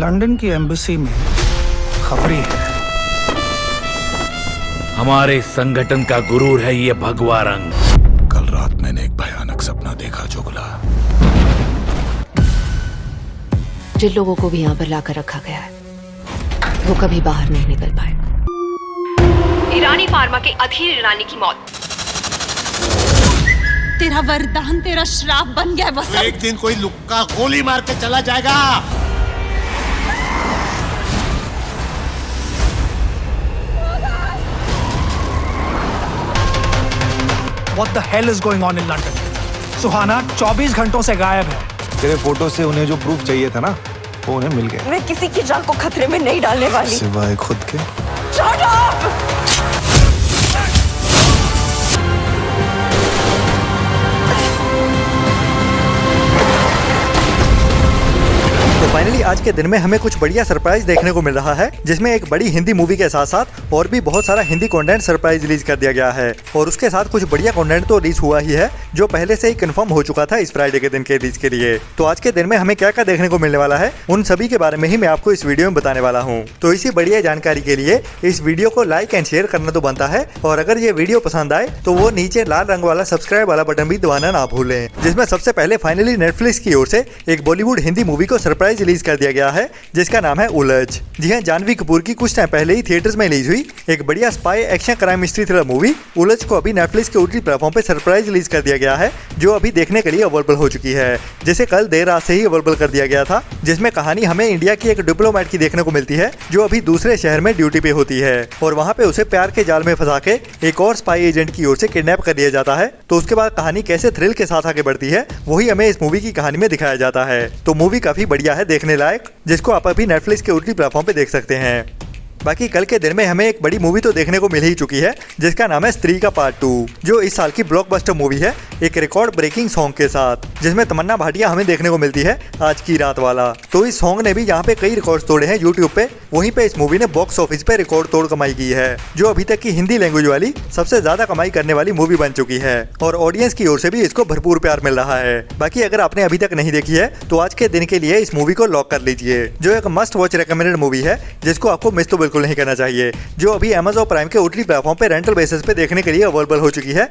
London की embassy में खबरी है। हमारे संगठन का गुरूर है ये भगवा रंग। कल रात मैंने एक भयानक सपना देखा जोगला। जिन लोगों को भी यहाँ पर लाकर रखा गया है वो कभी बाहर नहीं निकल पाए। ईरानी फार्मा के अधीर ईरानी की मौत तेरा वरदान, तेरा श्राप बन गया वसंत। एक दिन कोई लुक्का गोली मार के चला जाएगा। What the hell is going on in London? सुहाना 24 घंटों से गायब है। तेरे फोटो से उन्हें जो प्रूफ चाहिए था ना, वो उन्हें मिल गया। मैं किसी की जान को खतरे में नहीं डालने वाली। सिवाय खुद के। Shut up! तो फाइनली आज के दिन में हमें कुछ बढ़िया सरप्राइज देखने को मिल रहा है, जिसमें एक बड़ी हिंदी मूवी के साथ साथ और भी बहुत सारा हिंदी कंटेंट सरप्राइज रिलीज कर दिया गया है। और उसके साथ कुछ बढ़िया कंटेंट तो रिलीज हुआ ही है, जो पहले से ही कंफर्म हो चुका था इस फ्राइडे के दिन के रिलीज के लिए। तो आज के दिन में हमें क्या क्या देखने को मिलने वाला है, उन सभी के बारे में ही मैं आपको इस वीडियो में बताने वाला हूँ। तो इसी बढ़िया जानकारी के लिए इस वीडियो को लाइक एंड शेयर करना तो बनता है, और अगर ये वीडियो पसंद आए तो वो नीचे लाल रंग वाला सब्सक्राइब वाला बटन भी दबाना ना भूलें। जिसमें सबसे पहले फाइनली नेटफ्लिक्स की ओर से एक बॉलीवुड हिंदी मूवी को सरप्राइज रिलीज कर दिया गया है, जिसका नाम है उलझ। जी हाँ, जानवी कपूर की कुछ टाइम पहले ही थिएटर्स में रिलीज हुई एक बढ़िया spy action crime mystery thriller movie उलझ को अभी नेटफ्लिक्स के ओटीटी प्लेटफॉर्म पे सरप्राइज रिलीज कर दिया गया है, जो अभी देखने के लिए अवेलेबल हो चुकी है। जिसे कल देर रात से ही अवेलेबल कर दिया गया था, जिसमें कहानी हमें इंडिया की एक डिप्लोमेट की देखने को मिलती है, जो अभी दूसरे शहर में ड्यूटी पे होती है, और वहाँ पे उसे प्यार के जाल में फंसा के एक और स्पाई एजेंट की ओर से किडनैप कर दिया जाता है। तो उसके बाद कहानी कैसे थ्रिल के साथ आगे बढ़ती है, वही हमें इस मूवी की कहानी में दिखाया जाता है। तो मूवी काफी बढ़िया है, देखने लायक, जिसको आप अभी नेटफ्लिक्स के ओटीटी प्लेटफॉर्म पे देख सकते हैं। बाकी कल के दिन में हमें एक बड़ी मूवी तो देखने को मिल ही चुकी है, जिसका नाम है स्त्री का पार्ट 2, जो इस साल की ब्लॉकबस्टर मूवी है, एक रिकॉर्ड ब्रेकिंग सॉन्ग के साथ, जिसमें तमन्ना भाटिया हमें देखने को मिलती है आज की रात वाला। तो इस सॉन्ग ने भी यहाँ पे कई रिकॉर्ड्स तोड़े हैं यूट्यूब पे, वहीं पे इस मूवी ने बॉक्स ऑफिस पे रिकॉर्ड तोड़ कमाई की है, जो अभी तक की हिंदी लैंग्वेज वाली सबसे ज्यादा कमाई करने वाली मूवी बन चुकी है, और ऑडियंस की ओर से भी इसको भरपूर प्यार मिल रहा है। बाकी अगर आपने अभी तक नहीं देखी है तो आज के दिन के लिए इस मूवी को लॉक कर लीजिए, जो एक मस्ट वॉच रिकमेंडेड मूवी है, जिसको आपको मिस तो बिल्कुल नहीं करना चाहिए, जो अभी Amazon प्राइम के ओटीटी प्लेटफॉर्म पे रेंटल बेसिस पे देखने के लिए अवेलेबल हो चुकी है।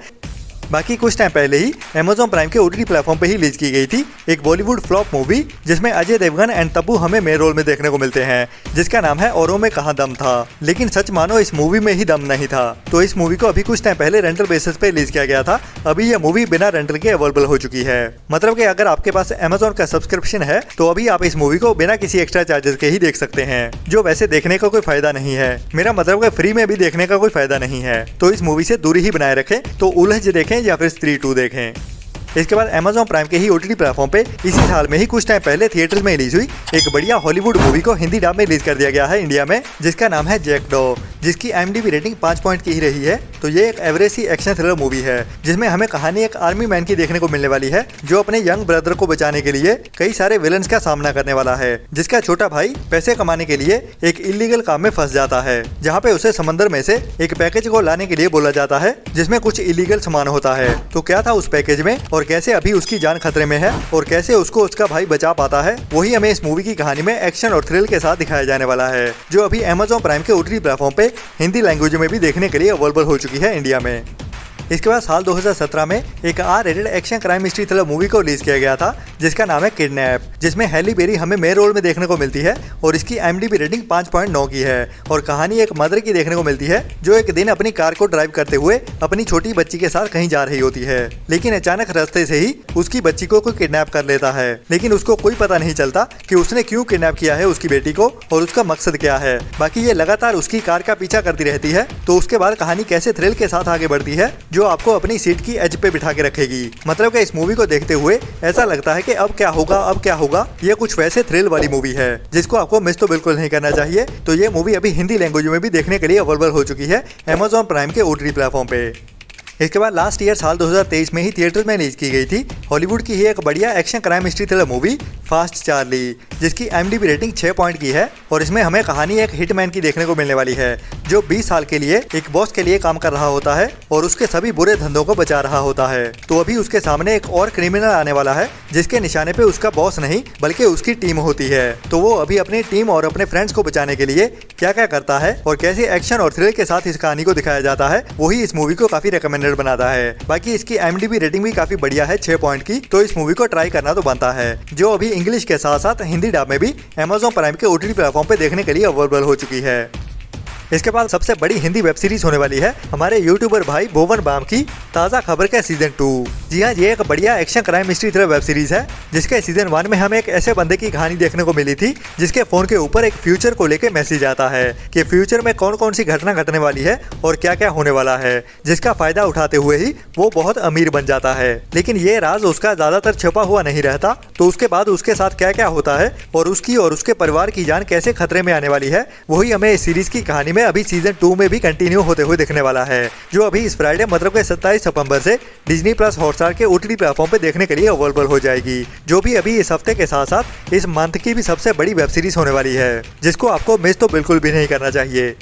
बाकी कुछ टाइम पहले ही Amazon प्राइम के ओटीटी प्लेटफॉर्म पे ही रिलीज की गई थी एक बॉलीवुड फ्लॉप मूवी, जिसमें अजय देवगन एंड तब्बू हमें मेन रोल में देखने को मिलते हैं, जिसका नाम है औरों में कहाँ दम था। लेकिन सच मानो इस मूवी में ही दम नहीं था। तो इस मूवी को अभी कुछ टाइम पहले रेंटल बेसिस पे रिलीज किया गया था, अभी यह मूवी बिना रेंटल के अवेलेबल हो चुकी है। मतलब कि अगर आपके पास Amazon का सब्सक्रिप्शन है तो अभी आप इस मूवी को बिना किसी एक्स्ट्रा चार्जेस के ही देख सकते हैं, जो वैसे देखने का कोई फायदा नहीं है। मेरा मतलब फ्री में भी देखने का कोई फायदा नहीं है। तो इस मूवी से दूरी ही बनाए रखें, तो उलझ देखें या फिर स्त्री 2 देखें। इसके बाद Amazon प्राइम के ही ओटीटी प्लेटफॉर्म पे इसी साल में ही कुछ टाइम पहले थिएटर्स में रिलीज हुई एक बढ़िया हॉलीवुड मूवी को हिंदी डब में रिलीज कर दिया गया है इंडिया में, जिसका नाम है जैकडॉ, जिसकी IMDb रेटिंग 5 पॉइंट की ही रही है। तो ये एक एवरेज सी एक्शन थ्रिलर मूवी है, जिसमें हमें कहानी एक आर्मी मैन की देखने को मिलने वाली है, जो अपने यंग ब्रदर को बचाने के लिए कई सारे विलन्स का सामना करने वाला है, जिसका छोटा भाई पैसे कमाने के लिए एक इलीगल काम में फंस जाता है, जहाँ पे उसे समंदर में से एक पैकेज को लाने के लिए बोला जाता है, जिसमें कुछ इलीगल सामान होता है। तो क्या था उस पैकेज में, और कैसे अभी उसकी जान खतरे में है, और कैसे उसको उसका भाई बचा पाता है, वही हमें इस मूवी की कहानी में एक्शन और थ्रिल के साथ दिखाया जाने वाला है, जो अभी Amazon प्राइम के ओटीटी प्लेटफॉर्म पे हिंदी लैंग्वेज में भी देखने के लिए अवेलेबल हो चुकी है इंडिया में। इसके बाद साल 2017 में एक R rated action crime mystery thriller movie को रिलीज किया गया था, जिसका नाम है किडनैप, जिसमें हैली बेरी हमें मेन रोल में देखने को मिलती है, और इसकी IMDb रेटिंग 5.9 की है, और कहानी एक मदर की देखने को मिलती है, जो एक दिन अपनी कार को ड्राइव करते हुए अपनी छोटी बच्ची के साथ कहीं जा रही होती है, लेकिन अचानक रास्ते से ही उसकी बच्ची को कोई किडनैप कर लेता है, लेकिन उसको कोई पता नहीं चलता कि उसने क्यों किडनैप किया है उसकी बेटी को, और उसका मकसद क्या है। बाकी ये लगातार उसकी कार का पीछा करती रहती है। तो उसके बाद कहानी कैसे थ्रिल के साथ आगे बढ़ती है, जो आपको अपनी सीट की एज पे बिठा के रखेगी। मतलब कि इस मूवी को देखते हुए ऐसा लगता है कि अब क्या होगा, अब क्या होगा। ये कुछ वैसे थ्रिल वाली मूवी है, जिसको आपको मिस तो बिल्कुल नहीं करना चाहिए। तो ये मूवी अभी हिंदी लैंग्वेज में भी देखने के लिए अवेलेबल हो चुकी है Amazon प्राइम के ओटीटी प्लेटफॉर्म पे। इसके बाद लास्ट ईयर साल 2023 में ही थिएटर में रिलीज की गई थी हॉलीवुड की ही एक बढ़िया action crime mystery thriller movie fast Charlie, जिसकी IMDb रेटिंग 6 पॉइंट की है। और इसमें हमें कहानी एक हिटमैन की देखने को मिलने वाली है जो 20 साल के लिए एक बॉस के लिए काम कर रहा होता है और उसके सभी बुरे धंधों को बचा रहा होता है। तो अभी उसके सामने एक और क्रिमिनल आने वाला है जिसके निशाने पे उसका बॉस नहीं बल्कि उसकी टीम होती है। तो वो अभी अपनी टीम और अपने फ्रेंड्स को बचाने के लिए क्या क्या करता है और कैसे एक्शन और थ्रिल के साथ इस कहानी को दिखाया जाता है, वही इस मूवी को काफी रिकमेंडेड बनाता है। बाकी इसकी IMDb रेटिंग भी काफी बढ़िया है 6 पॉइंट की, तो इस मूवी को ट्राई करना तो बनता है, जो अभी इंग्लिश के साथ साथ हिंदी डब में भी Amazon प्राइम के OTT प्लेटफॉर्म पे देखने के लिए अवेलेबल हो चुकी है। इसके बाद सबसे बड़ी हिंदी वेब सीरीज होने वाली है हमारे यूट्यूबर भाई भुवन बाम की ताज़ा खबर का सीजन 2। जी हाँ, ये एक बढ़िया action crime mystery thriller web series है जिसके सीजन 1 में हमें एक ऐसे बंदे की कहानी देखने को मिली थी जिसके फोन के ऊपर एक फ्यूचर को लेकर मैसेज आता है कि फ्यूचर में कौन कौन सी घटना घटने वाली है और क्या क्या होने वाला है, जिसका फायदा उठाते हुए ही वो बहुत अमीर बन जाता है। लेकिन ये राज उसका ज्यादातर छुपा हुआ नहीं रहता, तो उसके बाद उसके साथ क्या क्या होता है और उसकी और उसके परिवार की जान कैसे खतरे में आने वाली है, वही हमें इस सीरीज की कहानी में अभी सीजन 2 में भी कंटिन्यू होते हुए दिखने वाला है, जो अभी इस फ्राइडे मतलब के 27 सितंबर से डिज्नी प्लस हॉटस्टार के OTT प्लेटफॉर्म पे देखने के लिए अवेलेबल हो जाएगी, जो भी अभी इस हफ्ते के साथ साथ इस मंथ की भी सबसे बड़ी वेब सीरीज होने वाली है, जिसको आपको मिस तो बिल्कुल भी नहीं करना चाहिए।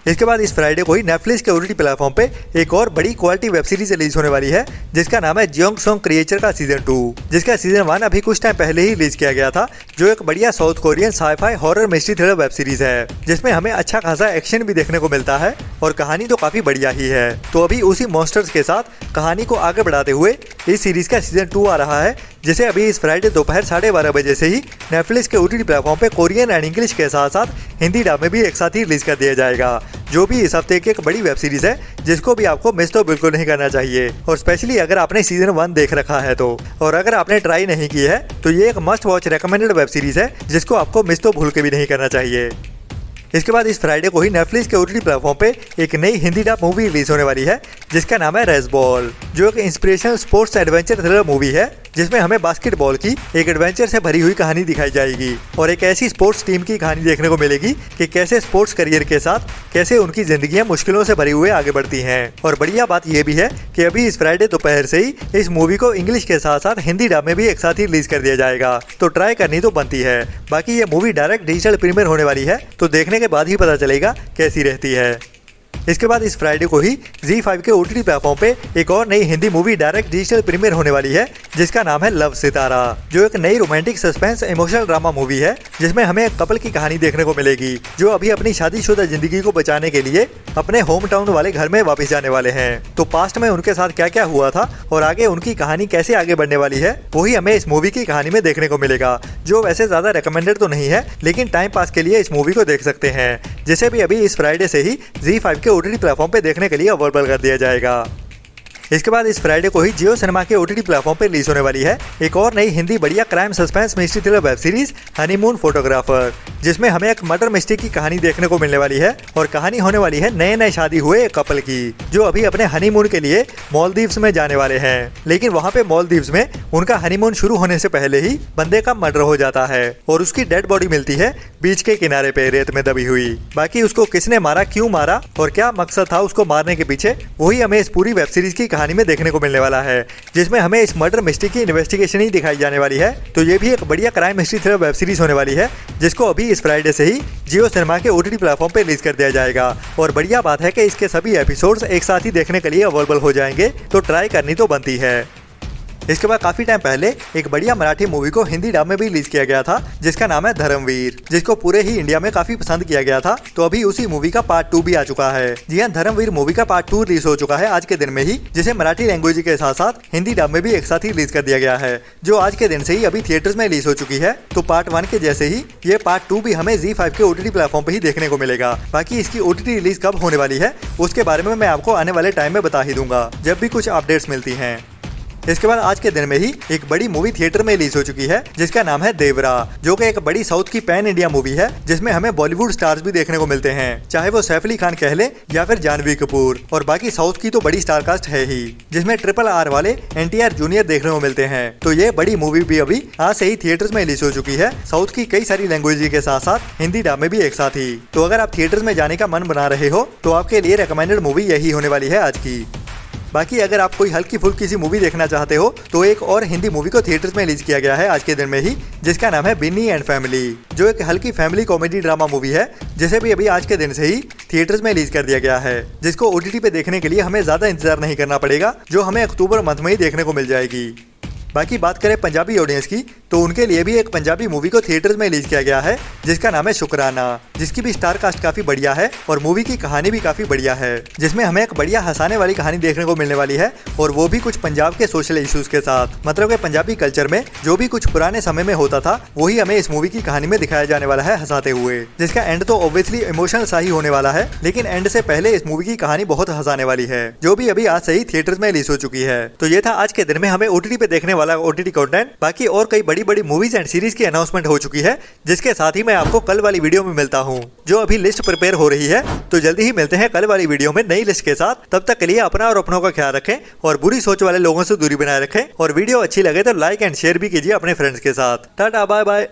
इसके बाद इस फ्राइडे को ही नेटफ्लिक्स के OTT प्लेटफॉर्म पे एक और बड़ी क्वालिटी वेब सीरीज रिलीज होने वाली है जिसका नाम है जियोंग सॉन्ग क्रिएचर का सीजन 2, जिसका सीजन 1 अभी कुछ टाइम पहले ही रिलीज किया गया था, जो एक बढ़िया South Korean sci-fi horror mystery thriller web series है जिसमें हमें अच्छा खासा एक्शन भी देखने को मिलता है और कहानी तो काफी बढ़िया ही है। तो अभी उसी मॉन्स्टर्स के साथ कहानी को आगे बढ़ाते हुए इस सीरीज का सीजन 2 आ रहा है, जिसे अभी इस फ्राइडे दोपहर 12:30 बजे से ही नेटफ्लिक्स के OTT प्लेटफॉर्म पे कोरियन एंड इंग्लिश के साथ साथ हिंदी डब में भी एक साथ ही रिलीज कर दिया जाएगा, जो भी इस हफ्ते की एक बड़ी वेब सीरीज है जिसको भी आपको मिस तो बिल्कुल नहीं करना चाहिए। और स्पेशली अगर आपने सीजन 1 देख रखा है तो, और अगर आपने ट्राई नहीं की है तो ये एक must watch recommended web series है जिसको आपको मिस तो भूल के भी नहीं करना चाहिए। इसके बाद इस फ्राइडे को ही नेटफ्लिक्स के OTT प्लेटफॉर्म पे एक नई हिंदी डब मूवी रिलीज होने वाली है जिसका नाम है रेसबॉल, जो एक inspirational sports adventure thriller movie है जिसमें हमें बास्केटबॉल की एक एडवेंचर से भरी हुई कहानी दिखाई जाएगी और एक ऐसी स्पोर्ट्स टीम की कहानी देखने को मिलेगी कि कैसे स्पोर्ट्स करियर के साथ कैसे उनकी जिंदगियां मुश्किलों से भरी हुए आगे बढ़ती हैं। और बढ़िया बात यह भी है कि अभी इस फ्राइडे दोपहर से ही इस मूवी को इंग्लिश के साथ साथ हिंदी डब में भी एक साथ ही रिलीज कर दिया जाएगा, तो ट्राई करनी तो बनती है। बाकी ये मूवी डायरेक्ट डिजिटल प्रीमियर होने वाली है, तो देखने के बाद ही पता चलेगा कैसी रहती है। इसके बाद इस फ्राइडे को ही ZEE5 के OTT प्लेटफॉर्म पे एक और नई Hindi movie direct digital premiere होने वाली है जिसका नाम है लव सितारा, जो एक नई romantic suspense emotional drama movie है जिसमें हमें एक कपल की कहानी देखने को मिलेगी जो अभी अपनी शादीशुदा जिंदगी को बचाने के लिए अपने होम टाउन वाले घर में वापस जाने वाले हैं। तो पास्ट में उनके साथ क्या क्या हुआ था और आगे उनकी कहानी कैसे आगे बढ़ने वाली है, वही हमें इस मूवी की कहानी में देखने को मिलेगा, जो वैसे ज्यादा रिकमेंडेड तो नहीं है लेकिन टाइम पास के लिए इस मूवी को देख सकते हैं, जिसे भी अभी इस फ्राइडे से ही ZEE5 के OTT प्लेटफॉर्म पे देखने के लिए अवेलेबल कर दिया जाएगा। इसके बाद इस फ्राइडे को ही जियो सिनेमा के OTT प्लेटफॉर्म पे रिलीज होने वाली है एक और नई हिंदी बढ़िया crime suspense mystery thriller web series honeymoon photographer, जिसमें हमें एक मर्डर मिस्ट्री की कहानी देखने को मिलने वाली है और कहानी होने वाली है नए नए शादी हुए एक कपल की जो अभी अपने हनीमून के लिए मालदीव्स में जाने वाले हैं। लेकिन वहाँ पे मालदीव्स में उनका हनीमून शुरू होने से पहले ही बंदे का मर्डर हो जाता है और उसकी डेड बॉडी मिलती है बीच के किनारे पे रेत में दबी हुई। बाकी उसको किसने मारा, क्यों मारा और क्या मकसद था उसको मारने के पीछे, वही हमें इस पूरी वेब सीरीज की कहानी में देखने को मिलने वाला है, जिसमें हमें इस मर्डर मिस्ट्री की इन्वेस्टिगेशन ही दिखाई जाने वाली है। तो ये भी एक बढ़िया crime mystery thriller web series होने वाली है जिसको अभी इस फ्राइडे से ही जियो सिनेमा के OTT प्लेटफॉर्म पे रिलीज कर दिया जाएगा। और बढ़िया बात है कि इसके सभी एपिसोड्स एक साथ ही देखने के लिए अवेलेबल हो जाएंगे, तो ट्राई करनी तो बनती है। इसके बाद काफी टाइम पहले एक बढ़िया मराठी मूवी को हिंदी डब में भी रिलीज किया गया था जिसका नाम है धर्मवीर, जिसको पूरे ही इंडिया में काफी पसंद किया गया था। तो अभी उसी मूवी का पार्ट 2 भी आ चुका है। जी हाँ, धर्मवीर मूवी का पार्ट 2 रिलीज हो चुका है आज के दिन में ही, जिसे मराठी लैंग्वेज के साथ साथ हिंदी डब में भी एक साथ ही रिलीज कर दिया गया है, जो आज के दिन से ही अभी थिएटर्स में रिलीज हो चुकी है। तो पार्ट 1 के जैसे ही ये पार्ट 2 भी हमें ZEE5 के OTT प्लेटफॉर्म पे ही देखने को मिलेगा। बाकी इसकी OTT रिलीज कब होने वाली है उसके बारे में मैं आपको आने वाले टाइम में बता ही दूंगा जब भी कुछ अपडेट्स मिलती हैं। इसके बाद आज के दिन में ही एक बड़ी मूवी थिएटर में रिलीज हो चुकी है जिसका नाम है देवरा, जो कि एक बड़ी साउथ की पैन इंडिया मूवी है जिसमें हमें बॉलीवुड स्टार्स भी देखने को मिलते हैं, चाहे वो सैफ अली खान कह ले या फिर जानवी कपूर, और बाकी साउथ की तो बड़ी स्टार कास्ट है ही, जिसमें RRR वाले NTR जूनियर देखने को मिलते हैं। तो ये बड़ी मूवी भी अभी आज से ही थिएटर्स में रिलीज हो चुकी है, साउथ की कई सारी लैंग्वेज के साथ साथ हिंदी डब में भी एक साथ ही। तो अगर आप थिएटर्स में जाने का मन बना रहे हो तो आपके लिए रिकमेंडेड मूवी यही होने वाली है आज की। बाकी अगर आप कोई हल्की फुल्की सी मूवी देखना चाहते हो तो एक और हिंदी मूवी को थिएटर्स में रिलीज किया गया है आज के दिन में ही, जिसका नाम है बिन्नी एंड फैमिली, जो एक हल्की फैमिली कॉमेडी ड्रामा मूवी है, जिसे भी अभी आज के दिन से ही थिएटर्स में रिलीज कर दिया गया है, जिसको OTT पे देखने के लिए हमें ज्यादा इंतजार नहीं करना पड़ेगा, जो हमें अक्टूबर मंथ में ही देखने को मिल जाएगी। बाकी बात करें पंजाबी ऑडियंस की तो उनके लिए भी एक पंजाबी मूवी को थिएटर्स में रिलीज किया गया है, जिसका नाम है शुक्राना, जिसकी भी स्टार कास्ट काफी बढ़िया है और मूवी की कहानी भी काफी बढ़िया है, जिसमें हमें एक बढ़िया हंसाने वाली कहानी देखने को मिलने वाली है, और वो भी कुछ पंजाब के सोशल इश्यूज के साथ। मतलब कि पंजाबी कल्चर में जो भी कुछ पुराने समय में होता था वही हमें इस मूवी की कहानी में दिखाया जाने वाला है हंसाते हुए, जिसका एंड तो ऑब्वियसली इमोशनल सा ही होने वाला है, लेकिन एंड से पहले इस मूवी की कहानी बहुत हंसाने वाली है, जो भी अभी आज से ही थिएटर्स में रिलीज हो चुकी है। तो ये था आज के दिन में हमें OTT पे देखने वाला OTT कंटेंट। बाकी और कई बड़ी बड़ी मूवीज एंड सीरीज की अनाउंसमेंट हो चुकी है, जिसके साथ ही मैं आपको कल वाली वीडियो में मिलता हूं, जो अभी लिस्ट प्रिपेयर हो रही है। तो जल्दी ही मिलते हैं कल वाली वीडियो में नई लिस्ट के साथ। तब तक के लिए अपना और अपनों का ख्याल रखें और बुरी सोच वाले लोगों से दूरी बनाए रखें, और वीडियो अच्छी लगे तो लाइक एंड शेयर भी कीजिए अपने फ्रेंड्स के साथ। Ta-ta bye bye.